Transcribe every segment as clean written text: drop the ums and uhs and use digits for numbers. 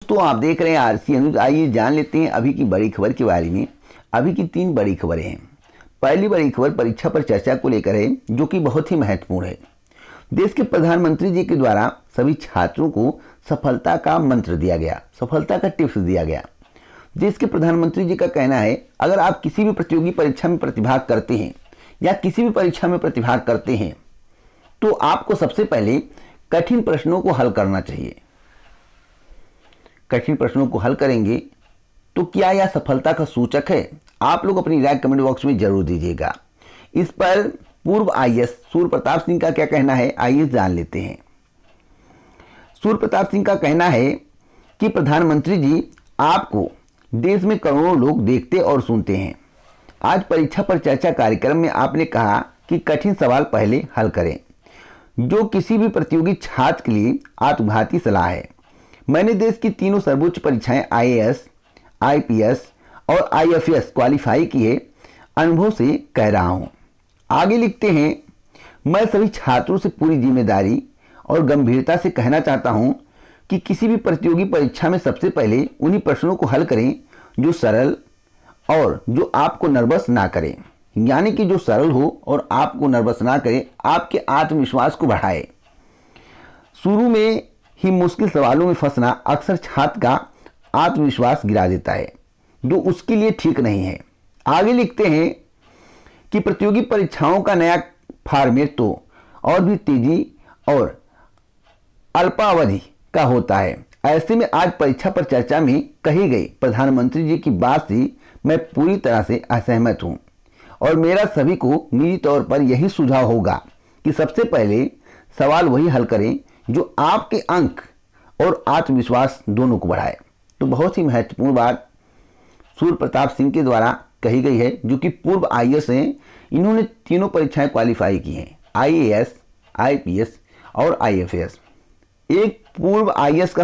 दोस्तों, आप देख रहे हैं आरसी न्यूज। आइए जान लेते हैं अभी की बड़ी खबर के बारे में। अभी की 3 बड़ी खबरें हैं। पहली बड़ी खबर परीक्षा पर चर्चा को लेकर है, जो कि बहुत ही महत्वपूर्ण है। देश के प्रधानमंत्री जी के द्वारा सभी छात्रों को सफलता का मंत्र दिया गया, सफलता का टिप्स दिया गया। देश के प्रधानमंत्री जी का कहना है, अगर आप किसी भी प्रतियोगी परीक्षा में प्रतिभाग करते हैं या किसी भी परीक्षा में प्रतिभाग करते हैं तो आपको सबसे पहले कठिन प्रश्नों को हल करना चाहिए। कठिन प्रश्नों को हल करेंगे तो क्या यह सफलता का सूचक है? आप लोग अपनी राय कमेंट बॉक्स में जरूर दीजिएगा। इस पर पूर्व आईएएस सूर्य प्रताप सिंह का क्या कहना है, आइए जान लेते हैं। सूर्य प्रताप सिंह का कहना है कि प्रधानमंत्री जी, आपको देश में करोड़ों लोग देखते और सुनते हैं। आज परीक्षा पर चर्चा कार्यक्रम में आपने कहा कि कठिन सवाल पहले हल करें, जो किसी भी प्रतियोगी छात्र के लिए आत्मघाती सलाह है। मैंने देश की तीनों सर्वोच्च परीक्षाएं आईएएस, आईपीएस और आईएफएस क्वालिफाई किए अनुभव से कह रहा हूं। आगे लिखते हैं, मैं सभी छात्रों से पूरी जिम्मेदारी और गंभीरता से कहना चाहता हूं कि किसी भी प्रतियोगी परीक्षा में सबसे पहले उन्हीं प्रश्नों को हल करें जो सरल और जो आपको नर्वस ना करें, यानी कि जो सरल हो और आपको नर्वस ना करे, आपके आत्मविश्वास को बढ़ाए। शुरू में ही मुश्किल सवालों में फंसना अक्सर छात्र का आत्मविश्वास गिरा देता है, जो उसके लिए ठीक नहीं है। आगे लिखते हैं कि प्रतियोगी परीक्षाओं का नया फॉर्मेट तो और भी तेजी और अल्पावधि का होता है। ऐसे में आज परीक्षा पर चर्चा में कही गई प्रधानमंत्री जी की बात से मैं पूरी तरह से असहमत हूं और मेरा सभी को निजी तौर पर यही सुझाव होगा कि सबसे पहले सवाल वही हल करें जो आपके अंक और आत्मविश्वास दोनों को बढ़ाए। तो बहुत ही महत्वपूर्ण बात सूर्य प्रताप सिंह के द्वारा कही गई है, जो कि पूर्व आईएएस हैं। इन्होंने तीनों परीक्षाएं क्वालिफाई की हैं, आईएएस, आईपीएस और आईएफएस। एक पूर्व आईएएस का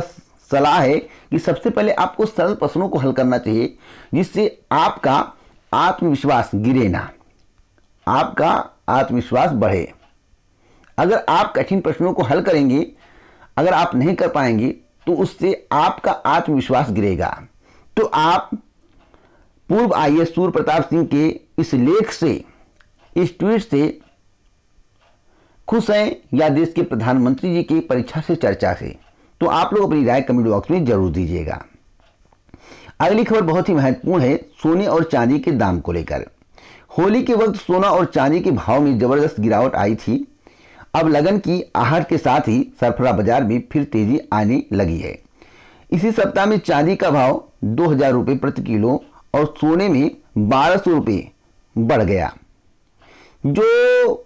सलाह है कि सबसे पहले आपको सरल प्रश्नों को हल करना चाहिए, जिससे आपका आत्मविश्वास गिरे ना, आपका आत्मविश्वास बढ़े। अगर आप कठिन प्रश्नों को हल करेंगे, अगर आप नहीं कर पाएंगे तो उससे आपका आत्मविश्वास गिरेगा। तो आप पूर्व आईएएस सूर्य प्रताप सिंह के इस लेख से, इस ट्वीट से खुश हैं या देश के प्रधानमंत्री जी की परीक्षा से चर्चा से? तो आप लोग अपनी राय कमेंट बॉक्स में जरूर दीजिएगा। अगली खबर बहुत ही महत्वपूर्ण है, सोने और चांदी के दाम को लेकर। होली के वक्त सोना और चांदी के भाव में जबरदस्त गिरावट आई थी। अब लगन की आहट के साथ ही सरफरा बाजार में फिर तेजी आने लगी है। इसी सप्ताह में चांदी का भाव 2000 रुपये प्रति किलो और सोने में 1200 रुपये बढ़ गया, जो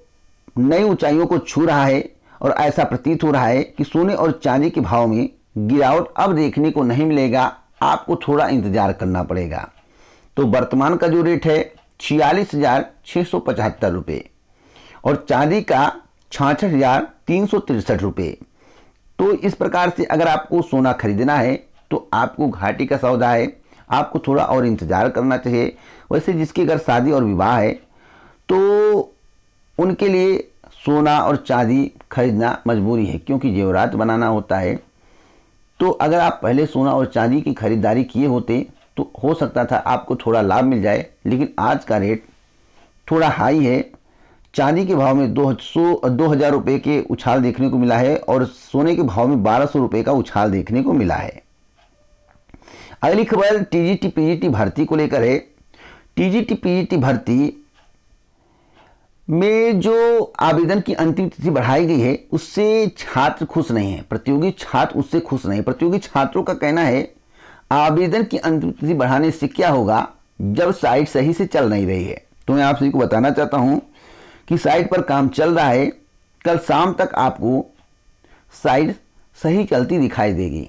नई ऊंचाइयों को छू रहा है। और ऐसा प्रतीत हो रहा है कि सोने और चांदी के भाव में गिरावट अब देखने को नहीं मिलेगा, आपको थोड़ा इंतजार करना पड़ेगा। तो वर्तमान का जो रेट है 46,675 रुपये और चांदी का 66,363 रुपये। तो इस प्रकार से अगर आपको सोना खरीदना है तो आपको घाटे का सौदा है, आपको थोड़ा और इंतजार करना चाहिए। वैसे जिसके घर शादी और विवाह है तो उनके लिए सोना और चांदी खरीदना मजबूरी है, क्योंकि जेवरात बनाना होता है। तो अगर आप पहले सोना और चांदी की खरीदारी किए होते तो हो सकता था आपको थोड़ा लाभ मिल जाए, लेकिन आज का रेट थोड़ा हाई है। चांदी के भाव में 2000 रुपये के उछाल देखने को मिला है और सोने के भाव में 1200 रुपये का उछाल देखने को मिला है। अगली खबर टीजीटी पीजीटी भर्ती को लेकर है। टीजीटी पीजीटी भर्ती में जो आवेदन की अंतिम तिथि बढ़ाई गई है उससे छात्र खुश नहीं है, प्रतियोगी छात्र उससे खुश नहीं। प्रतियोगी छात्रों का कहना है, आवेदन की अंतिम तिथि बढ़ाने से क्या होगा जब साइट सही से चल नहीं रही है। तो मैं आप सभी को बताना चाहता हूं कि साइट पर काम चल रहा है। कल शाम तक आपको साइट सही चलती दिखाई देगी।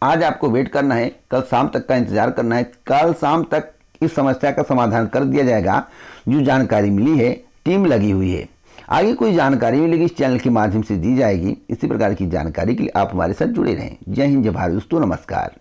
आज आपको वेट करना है, कल शाम तक का इंतजार करना है। कल शाम तक इस समस्या का समाधान कर दिया जाएगा। जो जानकारी मिली है, टीम लगी हुई है। आगे कोई जानकारी मिलेगी इस चैनल के माध्यम से दी जाएगी। इसी प्रकार की जानकारी के लिए आप हमारे साथ जुड़े रहें। जय हिंद, जय भारत दोस्तों, नमस्कार।